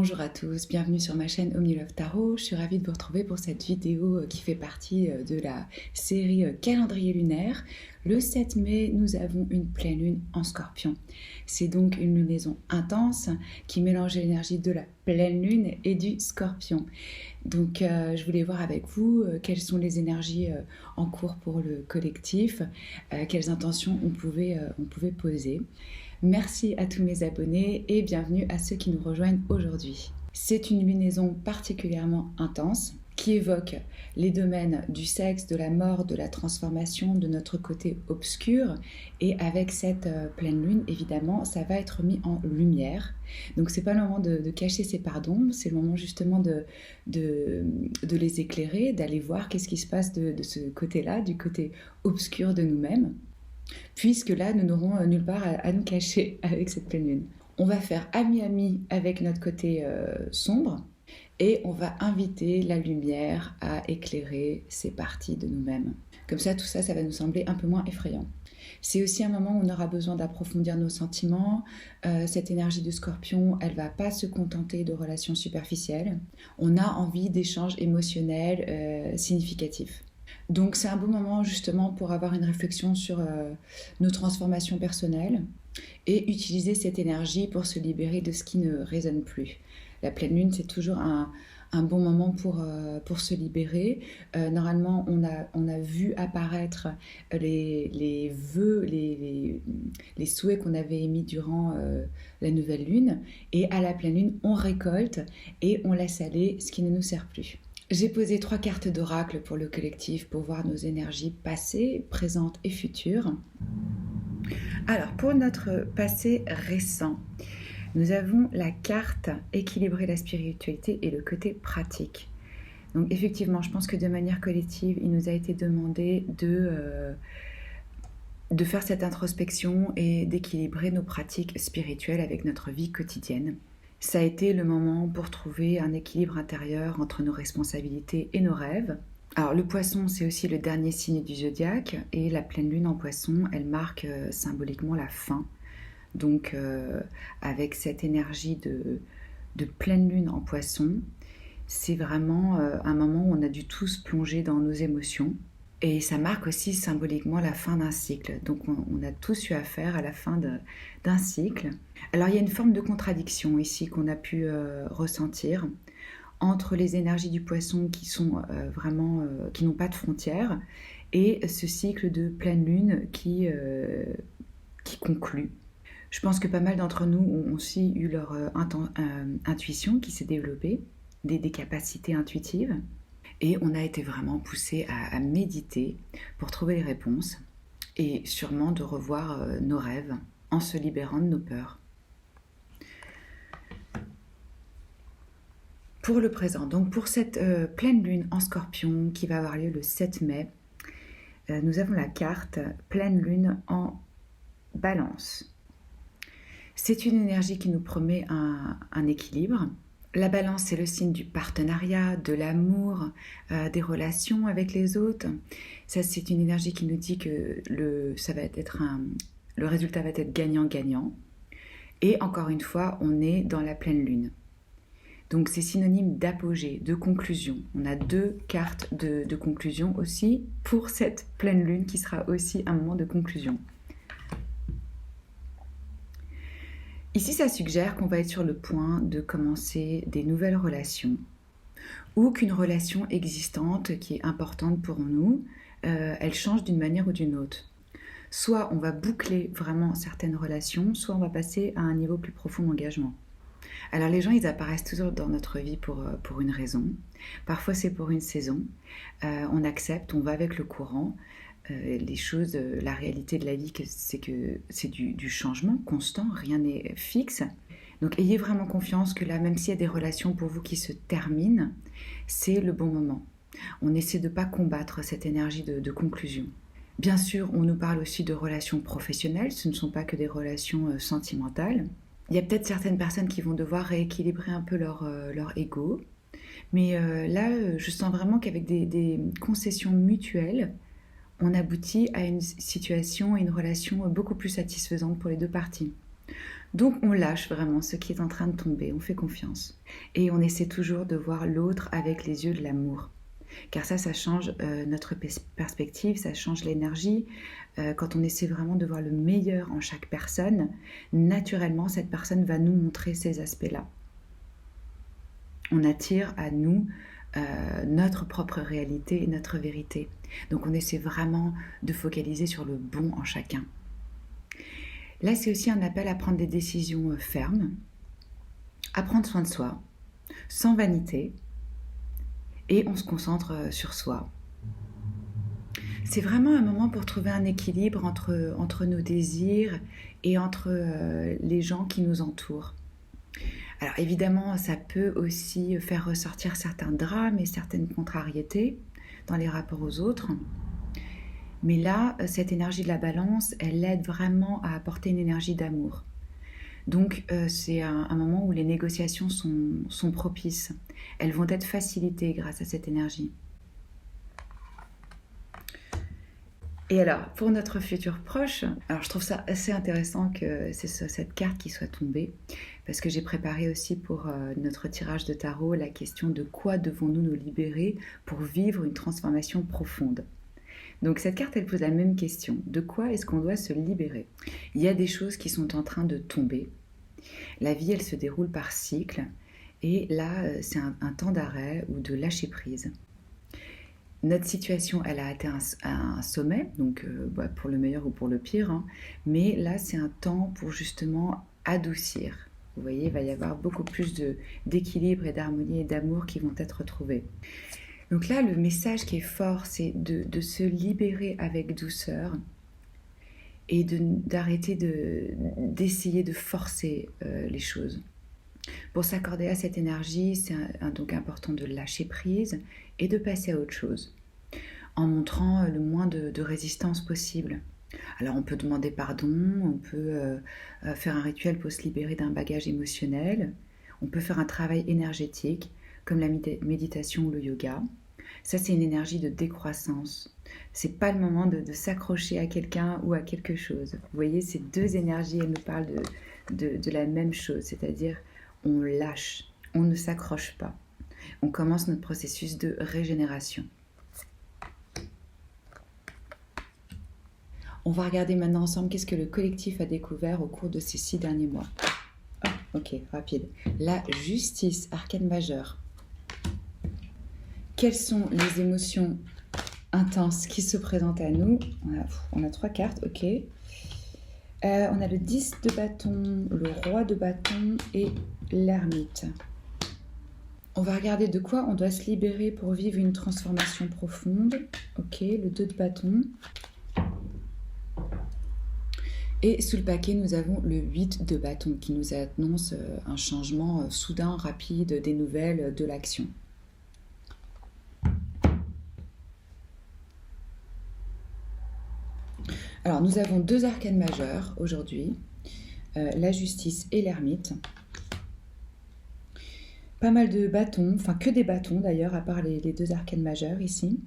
Bonjour à tous, bienvenue sur ma chaîne OmniLove Tarot. Je suis ravie de vous retrouver pour cette vidéo qui fait partie de la série calendrier lunaire. Le 7 mai, nous avons une pleine lune en Scorpion. C'est donc une lunaison intense qui mélange l'énergie de la pleine lune et du Scorpion. Donc je voulais voir avec vous quelles sont les énergies en cours pour le collectif, quelles intentions on pouvait poser. Merci à tous mes abonnés et bienvenue à ceux qui nous rejoignent aujourd'hui. C'est une lunaison particulièrement intense qui évoque les domaines du sexe, de la mort, de la transformation, de notre côté obscur. Et avec cette pleine lune, évidemment, ça va être mis en lumière. Donc c'est pas le moment de cacher ses parts d'ombre, c'est le moment justement de les éclairer, d'aller voir qu'est-ce qui se passe de ce côté-là, du côté obscur de nous-mêmes. Puisque là, nous n'aurons nulle part à nous cacher avec cette pleine lune. On va faire ami-ami avec notre côté sombre et on va inviter la lumière à éclairer ces parties de nous-mêmes. Comme ça, tout ça, ça va nous sembler un peu moins effrayant. C'est aussi un moment où on aura besoin d'approfondir nos sentiments. Cette énergie de Scorpion, elle ne va pas se contenter de relations superficielles. On a envie d'échanges émotionnels significatifs. Donc c'est un bon moment justement pour avoir une réflexion sur nos transformations personnelles et utiliser cette énergie pour se libérer de ce qui ne résonne plus. La pleine lune, c'est toujours un bon moment pour se libérer. Normalement, on a vu apparaître les vœux, les souhaits qu'on avait émis durant la nouvelle lune. Et à la pleine lune, on récolte et on laisse aller ce qui ne nous sert plus. J'ai posé 3 cartes d'oracle pour le collectif pour voir nos énergies passées, présentes et futures. Alors, pour notre passé récent, nous avons la carte équilibrer la spiritualité et le côté pratique. Donc effectivement, je pense que de manière collective, il nous a été demandé de faire cette introspection et d'équilibrer nos pratiques spirituelles avec notre vie quotidienne. Ça a été le moment pour trouver un équilibre intérieur entre nos responsabilités et nos rêves. Alors le poisson, c'est aussi le dernier signe du zodiaque et la pleine lune en poisson, elle marque symboliquement la fin. Donc avec cette énergie de pleine lune en poisson, c'est vraiment un moment où on a dû tous plonger dans nos émotions. Et ça marque aussi symboliquement la fin d'un cycle. Donc on a tous eu affaire à la fin d'un cycle. Alors il y a une forme de contradiction ici qu'on a pu ressentir entre les énergies du poisson qui sont qui n'ont pas de frontières et ce cycle de pleine lune qui conclut. Je pense que pas mal d'entre nous ont aussi eu leur intuition qui s'est développée, des capacités intuitives. Et on a été vraiment poussé à méditer pour trouver les réponses et sûrement de revoir nos rêves en se libérant de nos peurs. Pour le présent, donc pour cette pleine lune en Scorpion qui va avoir lieu le 7 mai, nous avons la carte pleine lune en Balance. C'est une énergie qui nous promet un équilibre. La balance, c'est le signe du partenariat, de l'amour, des relations avec les autres. Ça, c'est une énergie qui nous dit que le résultat va être gagnant-gagnant. Et encore une fois, on est dans la pleine lune. Donc, c'est synonyme d'apogée, de conclusion. On a 2 cartes de conclusion aussi pour cette pleine lune qui sera aussi un moment de conclusion. Ici, ça suggère qu'on va être sur le point de commencer des nouvelles relations ou qu'une relation existante qui est importante pour nous, elle change d'une manière ou d'une autre. Soit on va boucler vraiment certaines relations, soit on va passer à un niveau plus profond d'engagement. Alors les gens, ils apparaissent toujours dans notre vie pour une raison. Parfois, c'est pour une saison. On accepte, on va avec le courant. Les choses, la réalité de la vie, c'est que c'est du changement constant, rien n'est fixe. Donc ayez vraiment confiance que là, même s'il y a des relations pour vous qui se terminent, c'est le bon moment. On essaie de ne pas combattre cette énergie de conclusion. Bien sûr, on nous parle aussi de relations professionnelles, ce ne sont pas que des relations sentimentales. Il y a peut-être certaines personnes qui vont devoir rééquilibrer un peu leur ego, mais là, je sens vraiment qu'avec des concessions mutuelles, on aboutit à une situation et une relation beaucoup plus satisfaisante pour les 2 parties. Donc on lâche vraiment ce qui est en train de tomber, on fait confiance. Et on essaie toujours de voir l'autre avec les yeux de l'amour. Car ça change notre perspective, ça change l'énergie. Quand on essaie vraiment de voir le meilleur en chaque personne, naturellement, cette personne va nous montrer ces aspects-là. On attire à nous notre propre réalité et notre vérité. Donc on essaie vraiment de focaliser sur le bon en chacun. Là, c'est aussi un appel à prendre des décisions fermes, à prendre soin de soi, sans vanité, et on se concentre sur soi. C'est vraiment un moment pour trouver un équilibre entre nos désirs et entre les gens qui nous entourent. Alors évidemment, ça peut aussi faire ressortir certains drames et certaines contrariétés dans les rapports aux autres. Mais là, cette énergie de la balance, elle aide vraiment à apporter une énergie d'amour. Donc c'est un moment où les négociations sont propices. Elles vont être facilitées grâce à cette énergie. Et alors, pour notre futur proche, alors je trouve ça assez intéressant que c'est cette carte qui soit tombée, parce que j'ai préparé aussi pour notre tirage de tarot la question de quoi devons-nous nous libérer pour vivre une transformation profonde. Donc cette carte, elle pose la même question. De quoi est-ce qu'on doit se libérer ? Il y a des choses qui sont en train de tomber. La vie, elle se déroule par cycle. Et là, c'est un temps d'arrêt ou de lâcher prise. Notre situation, elle a atteint un sommet, donc pour le meilleur ou pour le pire. Hein, mais là, c'est un temps pour justement adoucir. Vous voyez, il va y avoir beaucoup plus d'équilibre et d'harmonie et d'amour qui vont être retrouvés. Donc là, le message qui est fort, c'est de se libérer avec douceur et d'arrêter d'essayer de forcer les choses. Pour s'accorder à cette énergie, c'est donc important de lâcher prise et de passer à autre chose, en montrant le moins de résistance possible. Alors on peut demander pardon, on peut faire un rituel pour se libérer d'un bagage émotionnel, on peut faire un travail énergétique, comme la méditation ou le yoga. Ça, c'est une énergie de décroissance. C'est pas le moment de s'accrocher à quelqu'un ou à quelque chose. Vous voyez, ces deux énergies, elles nous parlent de la même chose, c'est-à-dire on lâche, on ne s'accroche pas. On commence notre processus de régénération. On va regarder maintenant ensemble qu'est-ce que le collectif a découvert au cours de ces 6 derniers mois. Oh, ok, rapide. La justice, arcane majeur. Quelles sont les émotions intenses qui se présentent à nous ? On a 3 cartes, ok. On a le 10 de bâton, le roi de bâton et l'ermite. On va regarder de quoi on doit se libérer pour vivre une transformation profonde. Ok, le 2 de bâton. Et sous le paquet, nous avons le 8 de bâton qui nous annonce un changement soudain, rapide, des nouvelles, de l'action. Alors, nous avons 2 arcanes majeures aujourd'hui, la justice et l'ermite. Pas mal de bâtons, enfin que des bâtons d'ailleurs, à part les 2 arcanes majeures ici.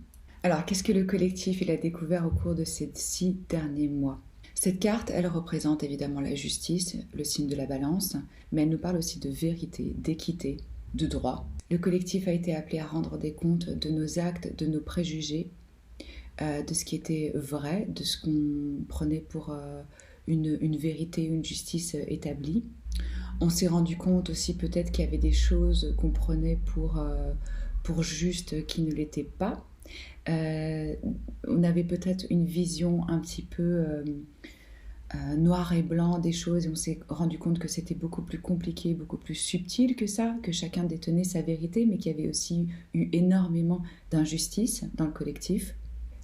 Alors, qu'est-ce que le collectif il a découvert au cours de ces 6 derniers mois ? Cette carte, elle représente évidemment la justice, le signe de la balance, mais elle nous parle aussi de vérité, d'équité, de droit. Le collectif a été appelé à rendre des comptes de nos actes, de nos préjugés, de ce qui était vrai, de ce qu'on prenait pour une vérité, une justice établie. On s'est rendu compte aussi peut-être qu'il y avait des choses qu'on prenait pour justes qui ne l'étaient pas. On avait peut-être une vision un petit peu noir et blanc des choses et on s'est rendu compte que c'était beaucoup plus compliqué, beaucoup plus subtil que ça, que chacun détenait sa vérité, mais qu'il y avait aussi eu énormément d'injustice dans le collectif.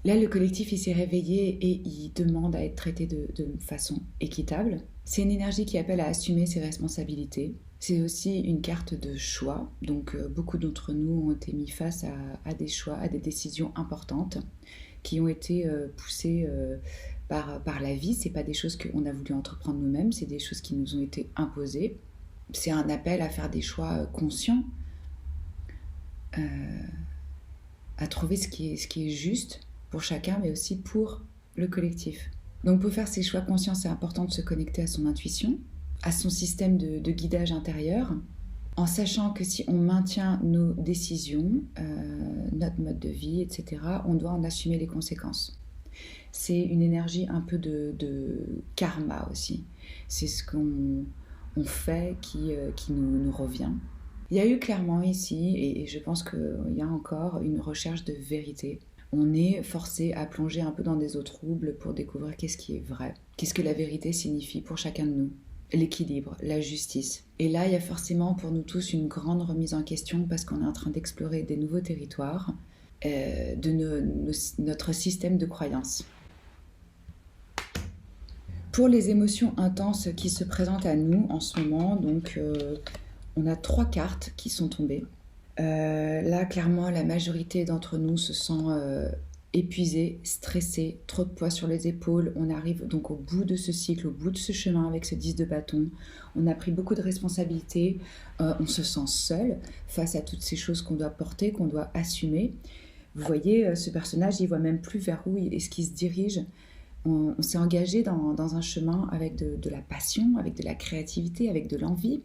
Là, le collectif, il s'est réveillé et il demande à être traité de façon équitable. C'est une énergie qui appelle à assumer ses responsabilités. C'est aussi une carte de choix. Donc, beaucoup d'entre nous ont été mis face à des choix, à des décisions importantes qui ont été poussées par la vie. Ce n'est pas des choses qu'on a voulu entreprendre nous-mêmes, c'est des choses qui nous ont été imposées. C'est un appel à faire des choix conscients, à trouver ce qui est juste pour chacun, mais aussi pour le collectif. Donc pour faire ces choix conscients, c'est important de se connecter à son intuition, à son système de guidage intérieur, en sachant que si on maintient nos décisions, notre mode de vie, etc., on doit en assumer les conséquences. C'est une énergie un peu de karma aussi. C'est ce qu'on fait qui nous revient. Il y a eu clairement ici, et je pense qu'il y a encore, une recherche de vérité. On est forcé à plonger un peu dans des eaux troubles pour découvrir qu'est-ce qui est vrai. Qu'est-ce que la vérité signifie pour chacun de nous. L'équilibre, la justice. Et là, il y a forcément pour nous tous une grande remise en question parce qu'on est en train d'explorer des nouveaux territoires de notre système de croyances. Pour les émotions intenses qui se présentent à nous en ce moment, donc on a 3 cartes qui sont tombées. Là, clairement, la majorité d'entre nous se sent épuisés, stressés, trop de poids sur les épaules. On arrive donc au bout de ce cycle, au bout de ce chemin avec ce 10 de bâton. On a pris beaucoup de responsabilités. On se sent seul face à toutes ces choses qu'on doit porter, qu'on doit assumer. Vous voyez, ce personnage, il ne voit même plus vers où est-ce qu'il se dirige. On s'est engagé dans un chemin avec de la passion, avec de la créativité, avec de l'envie.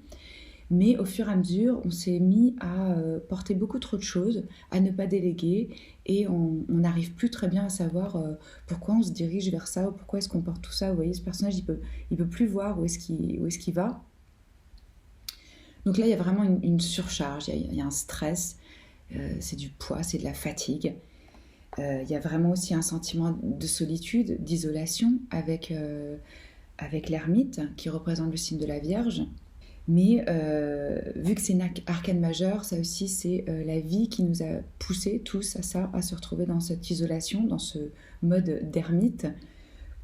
Mais au fur et à mesure, on s'est mis à porter beaucoup trop de choses, à ne pas déléguer, et on n'arrive plus très bien à savoir pourquoi on se dirige vers ça, ou pourquoi est-ce qu'on porte tout ça. Vous voyez, ce personnage, il peut plus voir où est-ce qu'il va. Donc là, il y a vraiment une surcharge, il y a un stress, c'est du poids, c'est de la fatigue. Il y a vraiment aussi un sentiment de solitude, d'isolation avec l'ermite, qui représente le signe de la Vierge. Mais vu que c'est une arcane majeure, ça aussi c'est la vie qui nous a poussés tous à ça, à se retrouver dans cette isolation, dans ce mode d'ermite,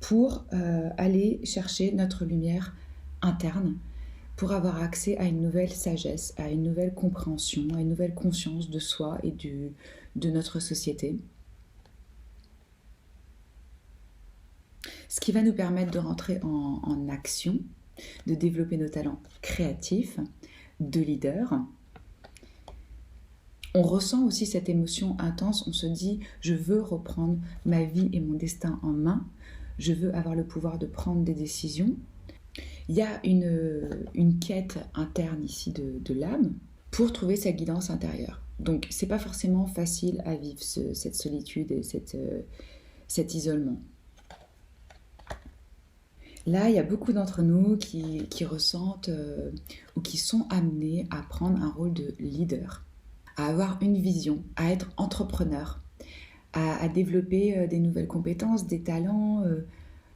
pour aller chercher notre lumière interne, pour avoir accès à une nouvelle sagesse, à une nouvelle compréhension, à une nouvelle conscience de soi et de notre société. Ce qui va nous permettre de rentrer en action, de développer nos talents créatifs, de leader. On ressent aussi cette émotion intense, on se dit « je veux reprendre ma vie et mon destin en main, je veux avoir le pouvoir de prendre des décisions ». Il y a une quête interne ici de l'âme pour trouver sa guidance intérieure. Donc c'est pas forcément facile à vivre cette solitude et cet isolement. Là, il y a beaucoup d'entre nous qui ressentent ou qui sont amenés à prendre un rôle de leader, à avoir une vision, à être entrepreneur, à développer des nouvelles compétences, des talents,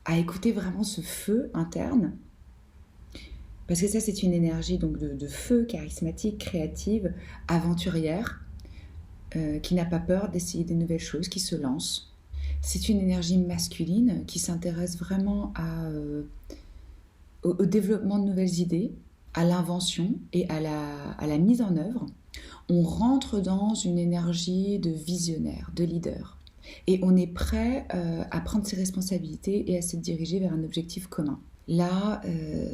à écouter vraiment ce feu interne. Parce que ça, c'est une énergie donc de feu charismatique, créative, aventurière, qui n'a pas peur d'essayer des nouvelles choses, qui se lance. C'est une énergie masculine qui s'intéresse vraiment au développement de nouvelles idées, à l'invention et à la mise en œuvre. On rentre dans une énergie de visionnaire, de leader. Et on est prêt à prendre ses responsabilités et à se diriger vers un objectif commun. Là,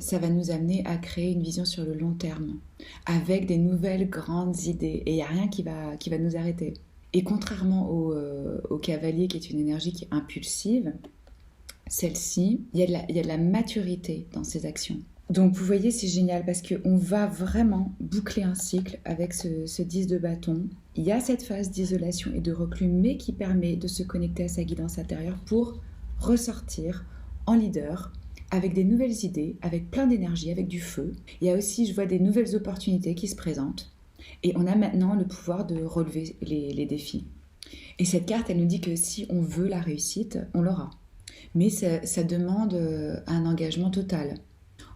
ça va nous amener à créer une vision sur le long terme, avec des nouvelles grandes idées. Et il n'y a rien qui va nous arrêter. Et contrairement au cavalier, qui est une énergie qui est impulsive, celle-ci, il y a de la maturité dans ses actions. Donc vous voyez, c'est génial parce qu'on va vraiment boucler un cycle avec ce 10 de bâton. Il y a cette phase d'isolation et de reclus, mais qui permet de se connecter à sa guidance intérieure pour ressortir en leader, avec des nouvelles idées, avec plein d'énergie, avec du feu. Il y a aussi, je vois, des nouvelles opportunités qui se présentent. Et on a maintenant le pouvoir de relever les défis. Et cette carte, elle nous dit que si on veut la réussite, on l'aura. Mais ça demande un engagement total.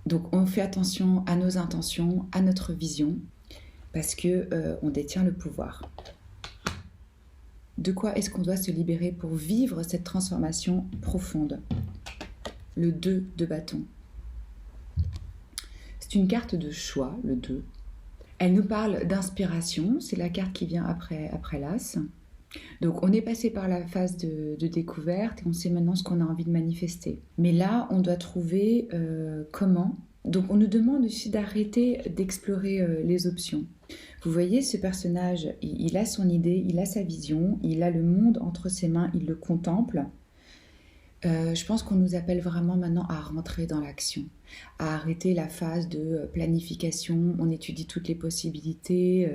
Donc on fait attention à nos intentions, à notre vision, parce qu'on détient le pouvoir. De quoi est-ce qu'on doit se libérer pour vivre cette transformation profonde ? Le 2 de bâton. C'est une carte de choix, le 2. Elle nous parle d'inspiration, c'est la carte qui vient après l'as. Donc on est passé par la phase de découverte et on sait maintenant ce qu'on a envie de manifester. Mais là, on doit trouver comment. Donc on nous demande aussi d'arrêter d'explorer les options. Vous voyez, ce personnage, il a son idée, il a sa vision, il a le monde entre ses mains, il le contemple. Je pense qu'on nous appelle vraiment maintenant à rentrer dans l'action, à arrêter la phase de planification, on étudie toutes les possibilités,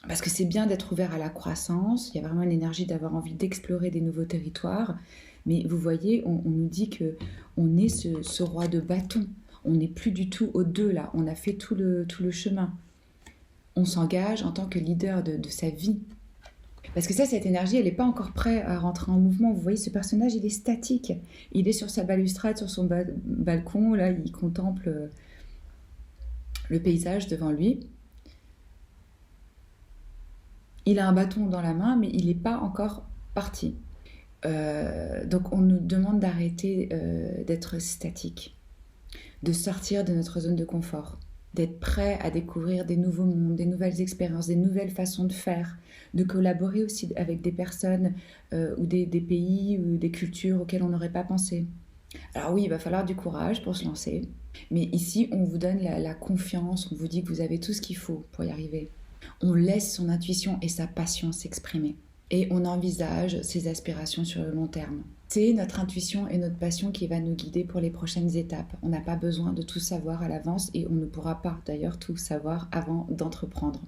parce que c'est bien d'être ouvert à la croissance, il y a vraiment une énergie d'avoir envie d'explorer des nouveaux territoires, mais vous voyez, on nous dit que on est ce roi de bâton, on n'est plus du tout aux deux là, on a fait tout le chemin. On s'engage en tant que leader de sa vie. Parce que ça, cette énergie, elle n'est pas encore prête à rentrer en mouvement. Vous voyez, ce personnage, il est statique. Il est sur sa balustrade, sur son balcon, là, il contemple le paysage devant lui. Il a un bâton dans la main, mais il n'est pas encore parti. Donc on nous demande d'arrêter d'être statique, de sortir de notre zone de confort, d'être prêt à découvrir des nouveaux mondes, des nouvelles expériences, des nouvelles façons de faire, de collaborer aussi avec des personnes ou des pays ou des cultures auxquelles on n'aurait pas pensé. Alors oui, il va falloir du courage pour se lancer, mais ici on vous donne la confiance, on vous dit que vous avez tout ce qu'il faut pour y arriver. On laisse son intuition et sa passion s'exprimer. Et on envisage ses aspirations sur le long terme. C'est notre intuition et notre passion qui va nous guider pour les prochaines étapes. On n'a pas besoin de tout savoir à l'avance et on ne pourra pas d'ailleurs tout savoir avant d'entreprendre.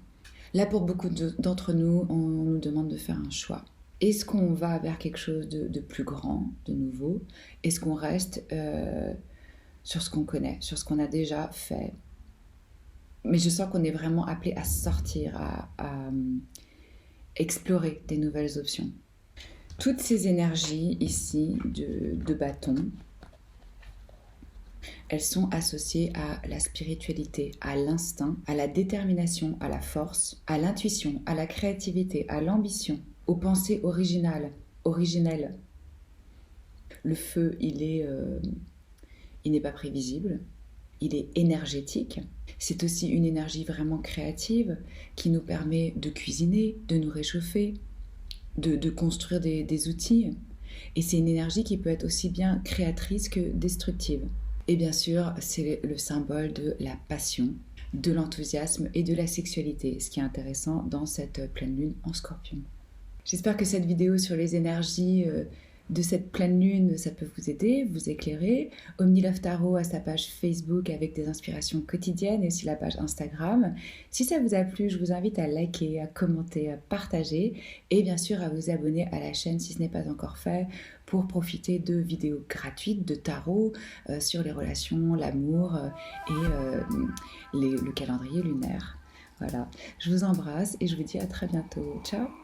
Là, pour beaucoup d'entre nous, on nous demande de faire un choix. Est-ce qu'on va vers quelque chose de plus grand, de nouveau? Est-ce qu'on reste sur ce qu'on connaît, sur ce qu'on a déjà fait? Mais je sens qu'on est vraiment appelé à sortir, à explorer des nouvelles options. Toutes ces énergies ici de bâton, elles sont associées à la spiritualité, à l'instinct, à la détermination, à la force, à l'intuition, à la créativité, à l'ambition, aux pensées originelles. Le feu, il n'est pas prévisible, il est énergétique. C'est aussi une énergie vraiment créative qui nous permet de cuisiner, de nous réchauffer, de construire des outils. Et c'est une énergie qui peut être aussi bien créatrice que destructive. Et bien sûr, c'est le symbole de la passion, de l'enthousiasme et de la sexualité, ce qui est intéressant dans cette pleine lune en Scorpion. J'espère que cette vidéo sur les énergies de cette pleine lune, ça peut vous aider, vous éclairer. Omnilove Tarot a sa page Facebook avec des inspirations quotidiennes et aussi la page Instagram. Si ça vous a plu, je vous invite à liker, à commenter, à partager et bien sûr à vous abonner à la chaîne si ce n'est pas encore fait pour profiter de vidéos gratuites de tarot sur les relations, l'amour et le calendrier lunaire. Voilà, je vous embrasse et je vous dis à très bientôt. Ciao!